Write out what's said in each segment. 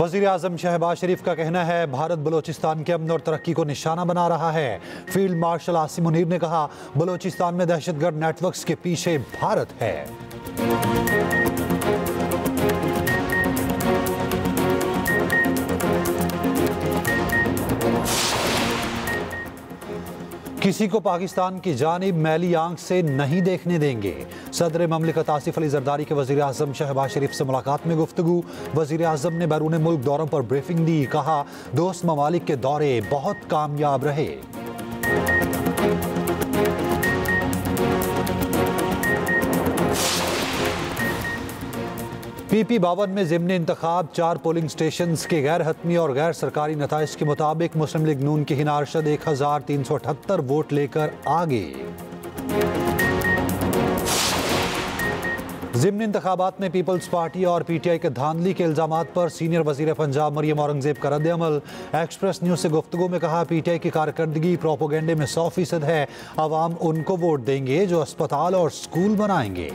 वज़ीर आज़म शहबाज शरीफ का कहना है भारत बलोचिस्तान के अमन और तरक्की को निशाना बना रहा है। फील्ड मार्शल आसिम मुनीर ने कहा बलोचिस्तान में दहशतगर्द नेटवर्क्स के पीछे भारत है। किसी को पाकिस्तान की जानिब मैली आंख से नहीं देखने देंगे। सदर ममलिकत आसिफ अली जरदारी के वज़ीर आज़म शहबाज शरीफ से मुलाकात में गुफ्तगू। वज़ीर आज़म ने बैरून मुल्क दौरों पर ब्रीफिंग दी। कहा दोस्त ममालिक के दौरे बहुत कामयाब रहे। PP-52 में ज़िम्नी इंतखाब 4 पोलिंग स्टेशन के गैर हतमी और गैर सरकारी नताइज के मुताबिक मुस्लिम लीग नून की हिना अरशद 1378 वोट लेकर आगे। ज़िम्नी इंतखाबात में पीपल्स पार्टी और PTI के धांधली के इल्जामात पर सीनियर वज़ीर पंजाब मरियम औरंगज़ेब का रद्द-ए-अमल। एक्सप्रेस न्यूज़ से गुफ्तगू में कहा PTI की कारकर्दगी प्रोपोगेंडे में 100% है। अवाम उनको वोट देंगे जो अस्पताल और स्कूल बनाएंगे।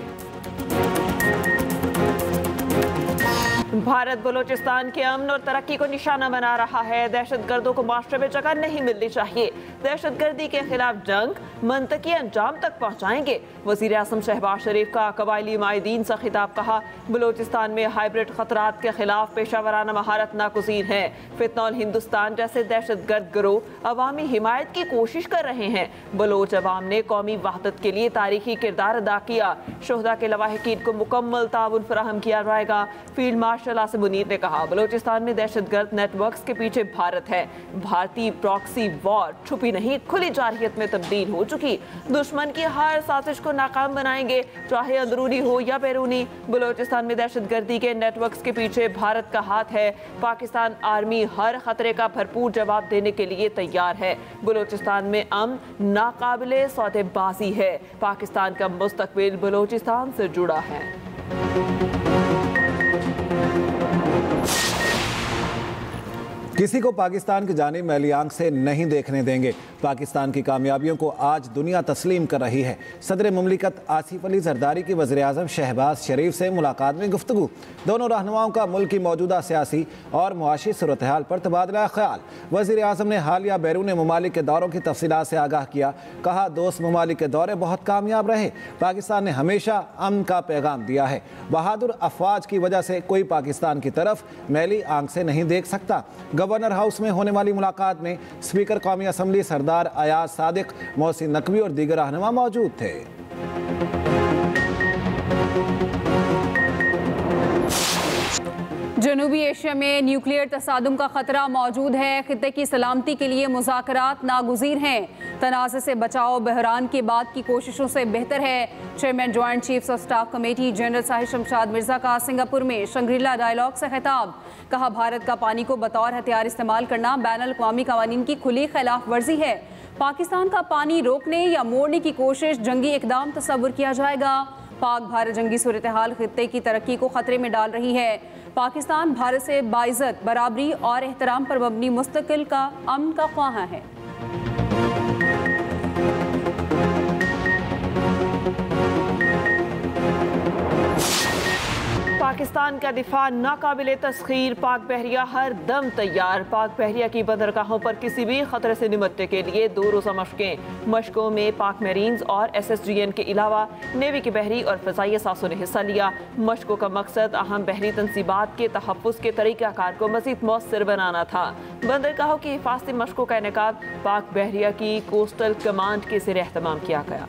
भारत बलोचिस्तान के अमन और तरक्की को निशाना बना रहा है। दहशतगर्दों को माशरे में जगह नहीं मिलनी चाहिए। दहशतगर्दी के खिलाफ जंग मंतकी अंजाम तक पहुंचाएंगे। वज़ीर आज़म शहबाज शरीफ का कबायली माहिदीन से खिताब। कहा बलोचिस्तान में हाइब्रिड खतरात के खिलाफ पेशावराना महारत नागुज़ीर है। फितनौल हिंदुस्तान जैसे दहशतगर्द गिरोह अवामी हिमायत की कोशिश कर रहे हैं। बलोच अवाम ने कौमी वहदत के लिए तारीखी किरदार अदा किया। शोहदा के लवाहिकीन को मुकम्मल ताउन फराहम किया जाएगा। फील्ड मार्शल आसिम मुनीर ने कहा बलोचिस्तान में दहशतगर्द नेटवर्क्स के पीछे भारत है। भारतीय प्रॉक्सी वॉर छुपी नहीं खुली जारहियत में तब्दील हो चुकी। दुश्मन की हर साजिश को नाकाम बनाएंगे, चाहे अंदरूनी हो या बैरूनी। बलोचिस्तान में दहशतगर्दी के नेटवर्क्स के पीछे भारत का हाथ है। पाकिस्तान आर्मी हर खतरे का भरपूर जवाब देने के लिए तैयार है। बलोचिस्तान में अमन नाकाबिले सौदेबाजी है। पाकिस्तान का मुस्तकबिल बलोचिस्तान से जुड़ा है। किसी को पाकिस्तान की जानिब मैली आंख से नहीं देखने देंगे। पाकिस्तान की कामयाबियों को आज दुनिया तस्लीम कर रही है। सदर मुमलिकत आसिफ अली जरदारी की वज़ीर आज़म शहबाज शरीफ से मुलाकात में गुफ्तगू। दोनों रहनुमाओं का मुल्क की मौजूदा सियासी और मुआशी सूरत हाल पर तबादला ख्याल। वज़ीर आज़म ने हालिया बैरून ममालिक के दौरों की तफसीलात से आगाह किया। कहा दोस्त ममालिक के दौरे बहुत कामयाब रहे। पाकिस्तान ने हमेशा अमन का पैगाम दिया है। बहादुर अफवाज की वजह से कोई पाकिस्तान की तरफ मैली आंख से नहीं देख सकता। गवर्नर हाउस में होने वाली मुलाकात में स्पीकर कौमी असम्बली सरदार अयाज सादिक, मोहसिन नकवी और दीगर रहनुमा मौजूद थे। जनूबी एशिया में न्यूक्लियर तसादुम का खतरा मौजूद है। खित्ते की सलामती के लिए मुज़ाकरात नागुज़ीर हैं। तनाज़े से बचाव बहरान के बाद की कोशिशों से बेहतर है। Chairman joint chiefs of staff committee general Sahib Shamshad Mirza का सिंगापुर में शंग्रीला डायलॉग से खिताब। कहा भारत का पानी को बतौर हथियार इस्तेमाल करना बैनुल अक़वामी क़वानीन की खुली खिलाफ वर्जी है। पाकिस्तान का पानी रोकने या मोड़ने की कोशिश जंगी इक़दाम तस्वुर किया जाएगा। पाक भारत जंगी सूरत हाल खित्ते की तरक्की को खतरे में डाल रही है। पाकिस्तान भारत से बाइज़्ज़त बराबरी और एहतराम पर मबनी मुस्तकिल का अमन का ख्वाह है। पाकिस्तान का दिफा नाकाबिले तस्खीर। पाक बहरिया हर दम तैयार। पाक बहरिया की बंदरगाहों पर किसी भी खतरे से निपटने के लिए 2 रोज़ा मशकों में पाक मेरीन्स और SSGN के अलावा नेवी के बहरी और फ़िज़ाई असासों ने हिस्सा लिया। मशकों का मकसद अहम बहरी तनसीबात के तहफ़्फ़ुज़ के तरीक़ाकार को मज़ीद मौसर बनाना था। बंदरगाहों की हिफाजती मशकों का इनेकाद पाक बहरिया की कोस्टल कमांड के ज़रिए एहतमाम किया गया।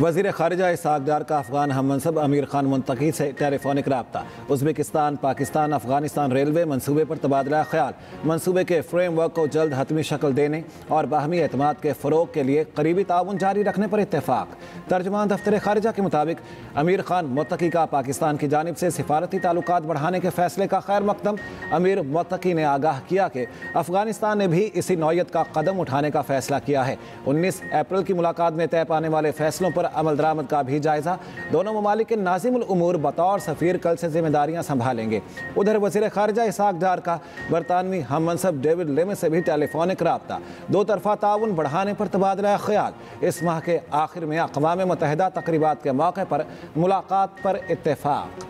वज़ीर ख़ारिजा इसहाक़ डार का अफ़गान हम मनसब अमीर खान मुंतकी से टेलीफोनिक रब्ता। उज़्बेकिस्तान पाकिस्तान अफ़गानिस्तान रेलवे मनसूबे पर तबादला ख्याल। मनसूबे के फ्रेमवर्क को जल्द हतमी शक्ल देने और बाहमी एतमाद के फ़रोग़ के लिए करीबी ताउन जारी रखने पर इत्तेफाक। तर्जुमान दफ्तर ख़ारिजा के मुताबिक अमीर खान मुंतकी का पाकिस्तान की जानिब से सिफारती ताल्लुकात बढ़ाने के फ़ैसले का खैर मकदम अमीर मुंतकी ने आगाह किया कि अफ़गानिस्तान ने भी इसी नौयत का कदम उठाने का फ़ैसला किया है। 19 अप्रैल की मुलाकात में तय पाने वाले फ़ैसलों पर अमल दरामद का भी जायजा। दोनों ममालिक के नाज़िमुल उमूर बतौर सफ़ीर कल से जिम्मेदारियाँ संभालेंगे। उधर वज़ीर ख़ारिजा इसाक डार का बरतानवी हम मनसब डेविड लेमे से भी टेलीफोनिक रब्ता। दो तरफ़ा ताउन बढ़ाने पर तबादला ख्याल। इस माह के आखिर में अक़वाम मुत्तहिदा तक़रीबात के मौके पर मुलाकात पर इत्तेफाक।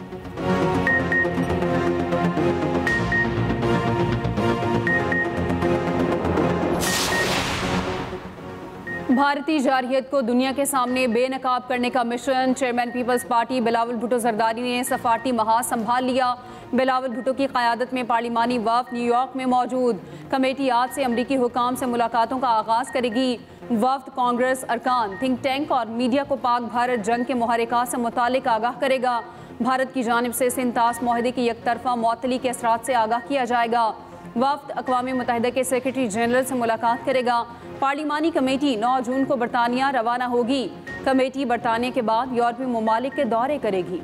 भारतीय जारहियत को दुनिया के सामने बेनकाब करने का mission. Chairman Peoples Party Bilawal Bhutto Zardari ने सफारती महाज संभाल लिया। बिलावल भुट्टो की क़यादत में पार्लिमानी वफ़द न्यूयॉर्क में मौजूद। कमेटी आज से अमरीकी हुकाम से मुलाकातों का आगाज़ करेगी। वफ़द कांग्रेस अरकान, थिंक टैंक और मीडिया को पाक भारत जंग के मुहर्रिकात से मुतालिक आगाह करेगा। भारत की जानिब से सिंतास माहदे की यकतरफा मुअत्तली के असरात से आगाह किया जाएगा। वफ़द अक़वाम मुत्तहिदा के सेक्रेटरी जनरल से मुलाकात करेगा। पार्लिमानी कमेटी 9 जून को बरतानिया रवाना होगी। कमेटी बरतानिया के बाद यूरोपीय ममालिक के दौरे करेगी।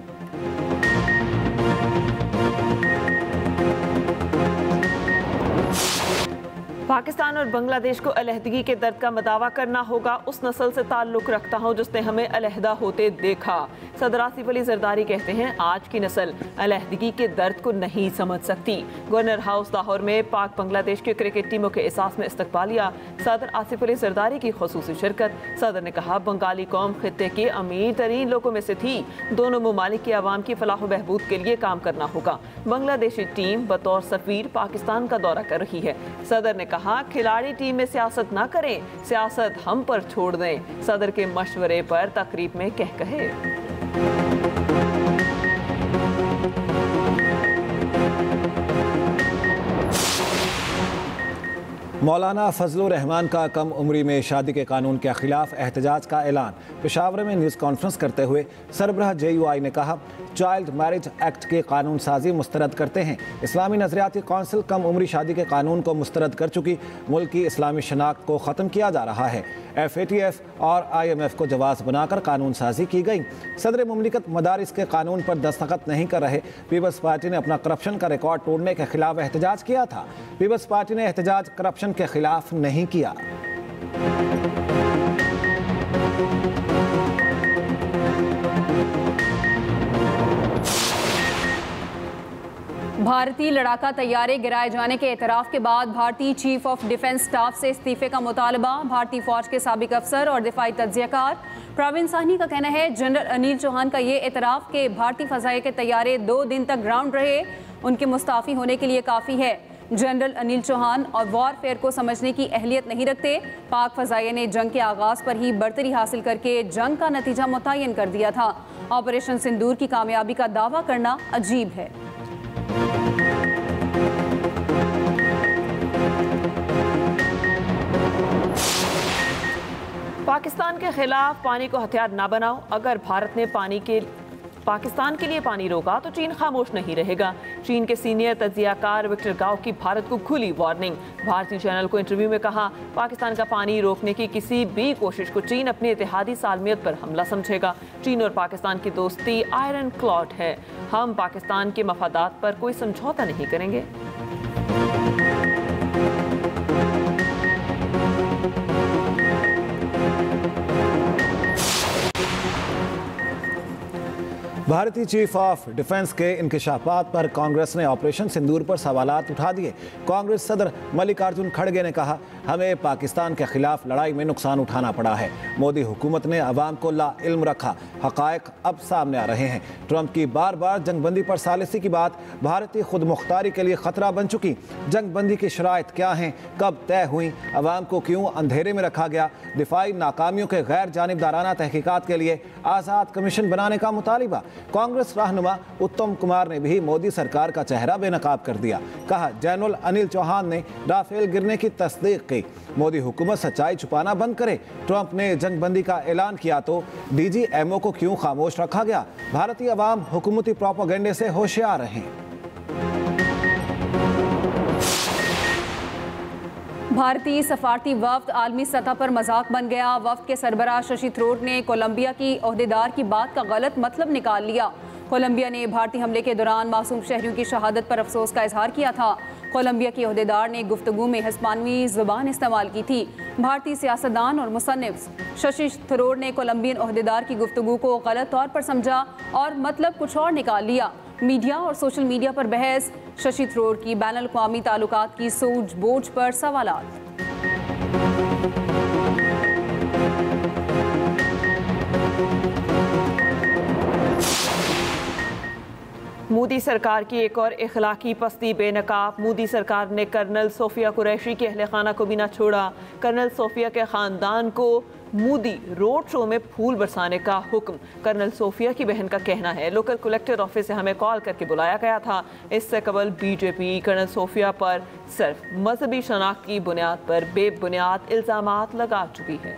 पाकिस्तान और बांग्लादेश को अलहदगी के दर्द का मदावा करना होगा। उस नस्ल से ताल्लुक़ रखता हूँ जिसने हमें अलहदा होते देखा। सदर आसिफ अली जरदारी कहते हैं आज की नस्ल अलहदगी के दर्द को नहीं समझ सकती। गवर्नर हाउस लाहौर में पाक बांग्लादेश की क्रिकेट टीमों के एहसास में इस्तकबालिया। सदर आसिफ अली जरदारी की खुसूसी शिरकत। सदर ने कहा बंगाली कौम खित्ते के अमीर तरीन लोगों में से थी। दोनों ममालिक की आवाम की फलाह बहबूद के लिए काम करना होगा। बांग्लादेशी टीम बतौर सफीर पाकिस्तान का दौरा कर रही है। सदर ने कहा खिलाड़ी टीम में सियासत ना करें, सियासत हम पर छोड़ दें। सदर के मशवरे पर तकरीब में कह कहे। मौलाना फजलुर रहमान का कम उम्री में शादी के कानून के खिलाफ एहतजाज का ऐलान। पेशावर में न्यूज़ कॉन्फ्रेंस करते हुए सरबराह JUI ने कहा चाइल्ड मैरिज एक्ट की कानून साजी मुस्तरद करते हैं। इस्लामी नजरियाती कौंसिल कम उम्री शादी के कानून को मुस्तरद कर चुकी। मुल्क की इस्लामी शनाख्त को ख़त्म किया जा रहा है। FATF और IMF को जवाब बनाकर कानून साजी की गई। सदर मुमलिकत मदारिस के कानून पर दस्तखत नहीं कर रहे। पीपल्स पार्टी ने अपना करप्शन का रिकॉर्ड तोड़ने के खिलाफ एहतजाज किया था। पीपल्स पार्टी ने एहतजाज करप्शन के खिलाफ नहीं किया। भारतीय लड़ाका तैयारे गिराए जाने के एतराफ़ के बाद भारतीय चीफ ऑफ डिफेंस स्टाफ से इस्तीफे का मुतालबा। भारतीय फौज के साबिक अफसर और दिफाई तज्जियाकार प्रवीण साहनी का कहना है जनरल अनिल चौहान का ये एतराफ़ के भारतीय फ़ज़ाइया के तैयारे 2 दिन तक ग्राउंड रहे उनके मुस्ताफ़ी होने के लिए काफ़ी है। जनरल अनिल चौहान और वॉरफेयर को समझने की अहलियत नहीं रखते। पाक फ़ज़ाइया ने जंग के आगाज़ पर ही बरतरी हासिल करके जंग का नतीजा मुतय्यन कर दिया था। ऑपरेशन सिंदूर की कामयाबी का दावा करना अजीब है। पाकिस्तान के खिलाफ पानी को हथियार ना बनाओ। अगर भारत ने पाकिस्तान के लिए पानी रोका तो चीन खामोश नहीं रहेगा। चीन के सीनियर तज्जियाकार विक्टर गाओ की भारत को खुली वार्निंग। भारतीय चैनल को इंटरव्यू में कहा पाकिस्तान का पानी रोकने की किसी भी कोशिश को चीन अपनी इत्तेहादी सालमियत पर हमला समझेगा। चीन और पाकिस्तान की दोस्ती आयरन क्लॉड है। हम पाकिस्तान के मफादात पर कोई समझौता नहीं करेंगे। भारतीय चीफ ऑफ डिफेंस के इंकशाफात पर कांग्रेस ने ऑपरेशन सिंदूर पर सवालात उठा दिए। कांग्रेस सदर मल्लिकार्जुन खड़गे ने कहा हमें पाकिस्तान के खिलाफ लड़ाई में नुकसान उठाना पड़ा है। मोदी हुकूमत ने अवाम को लाइल्म रखा। हकायक अब सामने आ रहे हैं। ट्रंप की बार बार जंगबंदी पर सालिसी की बात भारतीय खुद मुख्तारी के लिए खतरा बन चुकी। जंगबंदी की शराइत क्या हैं, कब तय हुई, अवाम को क्यों अंधेरे में रखा गया। दिफाई नाकामियों के गैर जानिबदाराना तहकीकात के लिए आज़ाद कमीशन बनाने का मुतालिबा। कांग्रेस रहनुमा उत्तम कुमार ने भी मोदी सरकार का चेहरा बेनकाब कर दिया। कहा जनरल अनिल चौहान ने राफेल गिरने की तस्दीक की। मोदी हुकूमत सच्चाई छुपाना बंद करे। ट्रंप ने जंगबंदी का ऐलान किया तो DGMO को क्यों खामोश रखा गया। भारतीय अवाम हुकूमती प्रोपेगेंडे से होशियार रहें। भारतीय सफारती वफ्द आलमी सतह पर मजाक बन गया। वफ्द के सरबराह शशि थरूर ने कोलंबिया की ओहदेदार की बात का गलत मतलब निकाल लिया। कोलंबिया ने भारतीय हमले के दौरान मासूम शहरियों की शहादत पर अफसोस का इजहार किया था। कोलंबिया के ओहदेदार ने गुफ्तगू में हिस्पानवी ज़ुबान इस्तेमाल की थी। भारतीय सियासतदान और मुसन्निफ शशि थरूर ने कोलंबियन ओहदेदार की गुफ्तगू को गलत तौर पर समझा और मतलब कुछ और निकाल लिया। मीडिया और सोशल मीडिया पर बहस, शशि थरूर की बैनुल अक़वामी ताल्लुकात की सूझ बूझ पर सवालात। मोदी सरकार की एक और इखलाकी पस्ती बेनकाब। मोदी सरकार ने कर्नल सोफिया कुरैशी के अहले खाना को भी न छोड़ा। कर्नल सोफिया के ख़ानदान को मोदी रोड शो में फूल बरसाने का हुक्म। कर्नल सोफिया की बहन का कहना है लोकल कलेक्टर ऑफिस से हमें कॉल करके बुलाया गया था। इससे कबल बीजेपी कर्नल सोफिया पर सिर्फ मजहबी शनाख्त की बुनियाद पर बेबुनियाद इल्ज़ामात लगा चुकी है।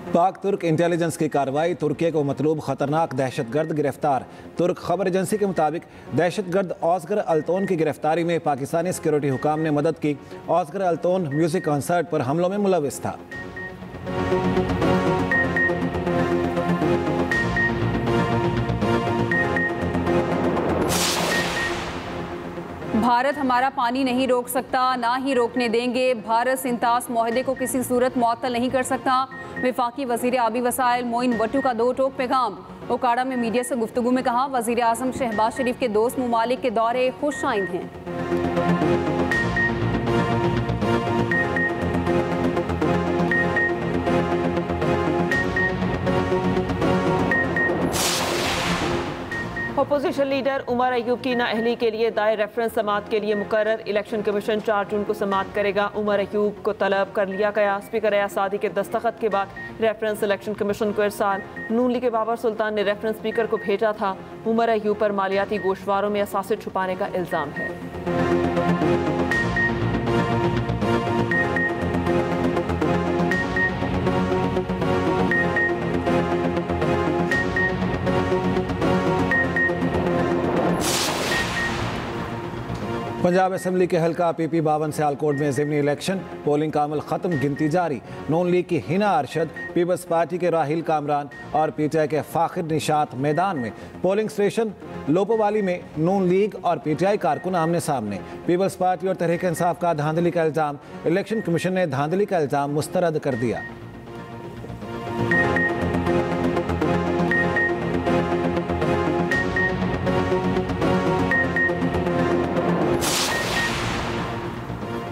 पाक तुर्क इंटेलिजेंस की कार्रवाई, तुर्की को मतलूब खतरनाक दहशतगर्द गिरफ्तार। तुर्क खबर एजेंसी के मुताबिक दहशतगर्द ऑस्गर अल्तोन की गिरफ्तारी में पाकिस्तानी सिक्योरिटी हुकाम ने मदद की। ऑस्गर अल्तोन म्यूजिक कॉन्सर्ट पर हमलों में मुलविस था। भारत हमारा पानी नहीं रोक सकता, ना ही रोकने देंगे। भारत सिंतास मुआहदे को किसी सूरत मुअत्तल नहीं कर सकता। वफाकी वज़ीर आबी वसाइल मोइन भट्टू का दो टोक पैगाम। ओकाड़ा में मीडिया से गुफ्तगू में कहा वज़ीर आज़म शहबाज शरीफ के दोस्त ममालिक के दौरे खुश आइंद हैं। अपोजिशन लीडर उमर अयूब की नाअहली के लिए दायर रेफरेंस समाअत के लिए मुकर्रर। इलेक्शन कमीशन 4 जून को समाअत करेगा। उमर अयूब को तलब कर लिया गया। स्पीकर एसादी के दस्तखत के बाद रेफरेंस इलेक्शन कमीशन को इरसाल। नून लीग के बाबर सुल्तान ने रेफरेंस स्पीकर को भेजा था। उमर अयूब पर मालियाती गोशवारों में असासे छुपाने का इल्ज़ाम है। पंजाब असम्बली के हल्का PP 52 सियालकोट में ज़िमनी इलेक्शन, पोलिंग का अमल खत्म, गिनती जारी। नून लीग की हिना अरशद, पीपल्स पार्टी के राहिल कामरान और PTI के फाखिर निशात मैदान में। पोलिंग स्टेशन लोपोवाली में नून लीग और PTI कारकुन आमने सामने। पीपल्स पार्टी और तहरीक इंसाफ का धांधली का इल्ज़ाम। इलेक्शन कमीशन ने धांधली का इल्ज़ाम मुस्तरद कर दिया।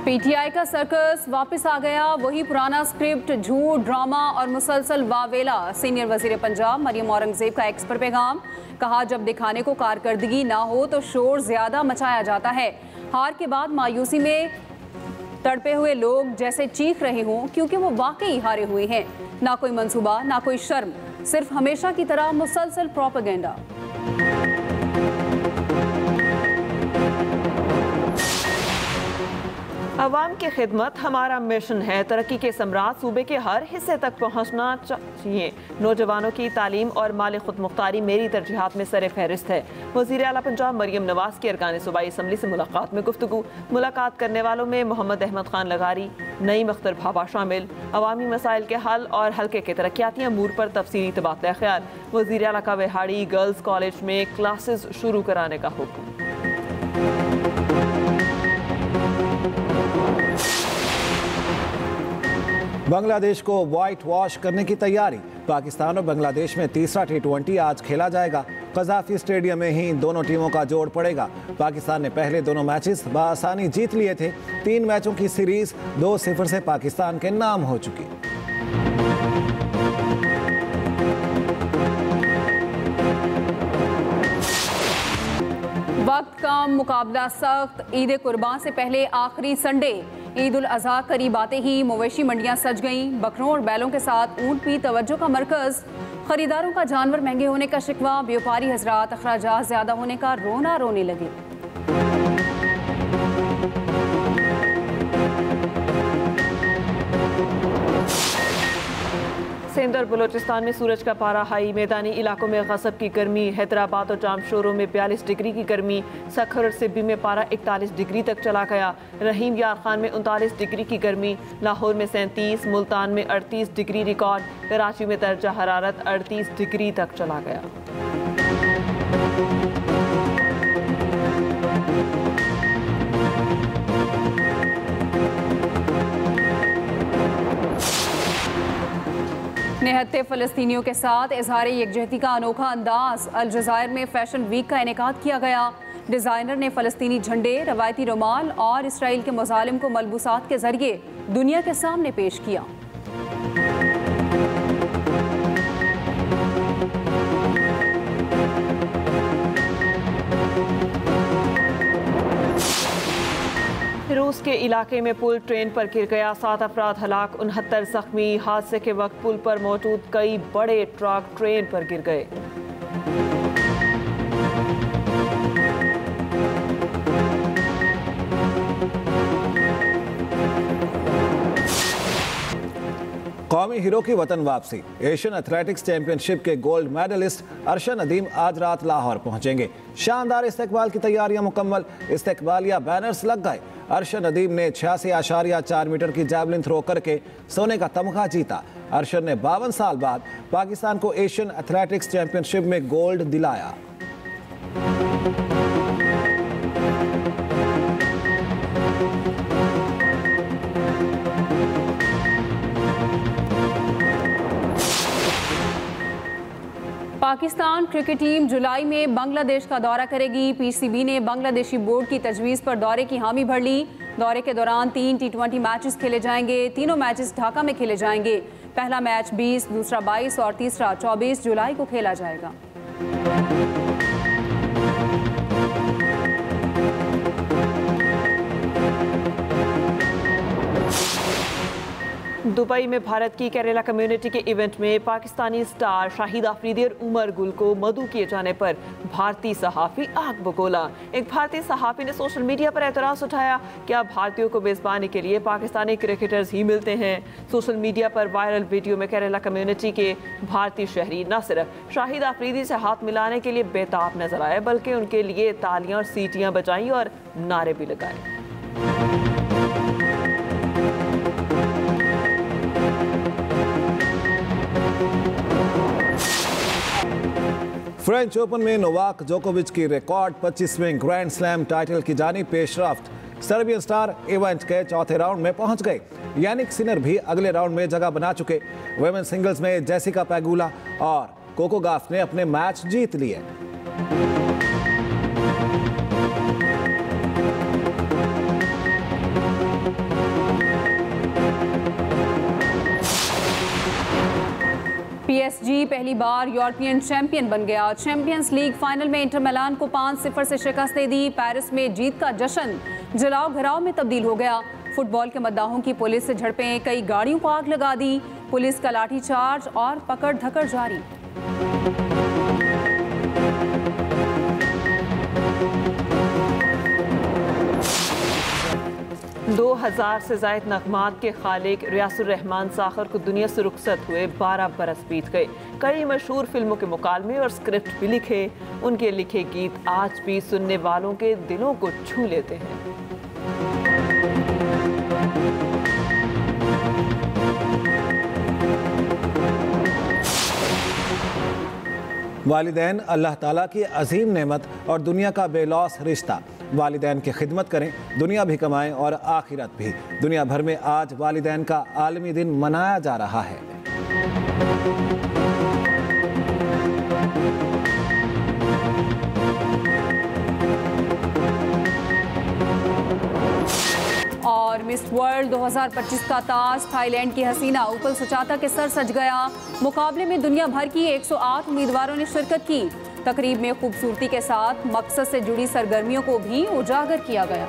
PTI का सर्कस वापस आ गया। वही पुराना स्क्रिप्ट, झूठ, ड्रामा और मुसलसल वावेला। सीनियर वजीर पंजाब मरियम औरंगजेब का एक्स पर पैगाम। कहा जब दिखाने को कारकर्दगी ना हो तो शोर ज्यादा मचाया जाता है। हार के बाद मायूसी में तड़पे हुए लोग जैसे चीख रहे हों क्योंकि वो वाकई हारे हुए हैं। ना कोई मंसूबा, ना कोई शर्म, सिर्फ हमेशा की तरह मुसलसल प्रोपेगेंडा। अवाम की खिदमत हमारा मिशन है। तरक्की के सम्राट सूबे के हर हिस्से तक पहुँचना चाहिए। नौजवानों की तालीम और माली खुद मुख्तारी मेरी तरजीहात में सर फहरिस्त है। वज़ीर आला पंजाब मरियम नवाज की अरकान सूबाई असम्बली से मुलाकात में गुफ्तगू। मुलाकात करने वालों में मोहम्मद अहमद खान लगारी, नईम अख्तर भाभा शामिल। अवामी मसाइल के हल और हल्के के तरक्याती अमूर पर तफसीली तबादला ख्याल। वज़ीर आला का विहाड़ी गर्ल्स कॉलेज में क्लासेस शुरू कराने का हुक्म। बांग्लादेश को व्हाइट वॉश करने की तैयारी। पाकिस्तान और बांग्लादेश में तीसरा T20 आज खेला जाएगा। कज़ाफी स्टेडियम में ही दोनों टीमों का जोड़ पड़ेगा। पाकिस्तान ने पहले दोनों मैचेस बआसानी जीत लिए थे। 3 मैचों की सीरीज 2-0 से पाकिस्तान के नाम हो चुकी। वक्त का मुकाबला सख्त। ईद कुर्बान से पहले आखिरी संडे। ईद उल अजहा करीब आते ही मवेशी मंडियां सज गईं। बकरों और बैलों के साथ ऊंट भी तवज्जो का मरकज। खरीदारों का जानवर महंगे होने का शिकवा। व्यापारी हजरात अखराजात ज्यादा होने का रोना रोने लगे। सिंध और बलोचिस्तान में सूरज का पारा हाई। मैदानी इलाकों में गज़ब की गर्मी। हैदराबाद और जामशोरों में 42 डिग्री की गर्मी। सखर और सिब्बी में पारा 41 डिग्री तक चला गया। रहीम यार खान में 39 डिग्री की गर्मी। लाहौर में 37, मुल्तान में 38 डिग्री रिकॉर्ड। कराची में दर्जा हरारत 38 डिग्री तक चला गया। निहत्ते फ़लस्तीनियों के साथ इजहार यकजहती का अनोखा अंदाज। अल जज़ायर में फैशन वीक का इनेकाद किया गया। डिज़ाइनर ने फ़लस्तीनी झंडे, रवायती रुमाल और इसराइल के मुजालिम को मलबूसात के जरिए दुनिया के सामने पेश किया। रूस के इलाके में पुल ट्रेन पर गिर गया, 7 अफराद हलाक, 69 जख्मी। हादसे के वक्त पुल पर मौजूद कई बड़े ट्रक ट्रेन पर गिर गए। कौमी हीरो की वतन वापसी। एशियन एथलेटिक्स चैंपियनशिप के गोल्ड मेडलिस्ट अरशन नदीम आज रात लाहौर पहुंचेंगे। शानदार इस्तकबाल की तैयारियां मुकम्मल, इस्तकबालिया बैनर्स लग गए। अरशन नदीम ने 86.4 मीटर की जैवलिन थ्रो करके सोने का तमगा जीता। अरशन ने 52 साल बाद पाकिस्तान को एशियन एथलेटिक्स चैंपियनशिप में गोल्ड दिलाया। पाकिस्तान क्रिकेट टीम जुलाई में बांग्लादेश का दौरा करेगी। पीसीबी ने बांग्लादेशी बोर्ड की तजवीज़ पर दौरे की हामी भर ली। दौरे के दौरान 3 T20 मैचेस खेले जाएंगे। तीनों मैचेस ढाका में खेले जाएंगे। पहला मैच 20, दूसरा 22 और तीसरा 24 जुलाई को खेला जाएगा। दुबई में भारत की केरला कम्युनिटी के इवेंट में पाकिस्तानी स्टार शाहिद अफरीदी और उमर गुल को मदऊ किए जाने पर भारतीय सहाफ़ी आग बगोला। एक भारतीय सहाफ़ी ने सोशल मीडिया पर एतराज़ उठाया, क्या भारतीयों को मेज़बानी के लिए पाकिस्तानी क्रिकेटर्स ही मिलते हैं। सोशल मीडिया पर वायरल वीडियो में केरला कम्युनिटी के भारतीय शहरी न सिर्फ शाहिद अफरीदी से हाथ मिलाने के लिए बेताब नजर आए, बल्कि उनके लिए तालियां और सीटियां बजाई और नारे भी लगाए। फ्रेंच ओपन में नोवाक जोकोविच की रिकॉर्ड 25वें ग्रैंड स्लैम टाइटल की जानी पेशरफ्त। सर्बियन स्टार इवेंट के चौथे राउंड में पहुंच गए। यानिक सिनर भी अगले राउंड में जगह बना चुके। वुमेन सिंगल्स में जेसिका पेगुला और कोको गाफ ने अपने मैच जीत लिए। पीएसजी पहली बार यूरोपियन चैंपियन बन गया। चैंपियंस लीग फाइनल में इंटर मिलान को 5-0 से शिकस्त दे दी। पेरिस में जीत का जश्न जलाओ घराव में तब्दील हो गया। फुटबॉल के मद्दाहों की पुलिस से झड़पें, कई गाड़ियों को आग लगा दी। पुलिस का लाठीचार्ज और पकड़ धकड़ जारी। दो 2000 से ज़ायद नगमात के खालिक रियासुर रहमान साखर को दुनिया से रुखसत हुए 12 बरस बीत गए। कई मशहूर फिल्मों के मुकालमे और स्क्रिप्ट भी लिखे। उनके लिखे गीत आज भी सुनने वालों के दिलों को छू लेते हैं। वालिदैन अल्लाह ताला की अजीम नेमत और दुनिया का बेलौस रिश्ता। वालिदैन की खिदमत करें, दुनिया भी कमाएं और आखिरत भी। दुनिया भर में आज वालिदैन का आलमी दिन मनाया जा रहा है। और मिस वर्ल्ड 2025 का ताज थाईलैंड की हसीना उपल सुचाता के सर सज गया। मुकाबले में दुनिया भर की 108 उम्मीदवारों ने शिरकत की। तकरीब में खूबसूरती के साथ मकसद से जुड़ी सरगर्मियों को भी उजागर किया गया।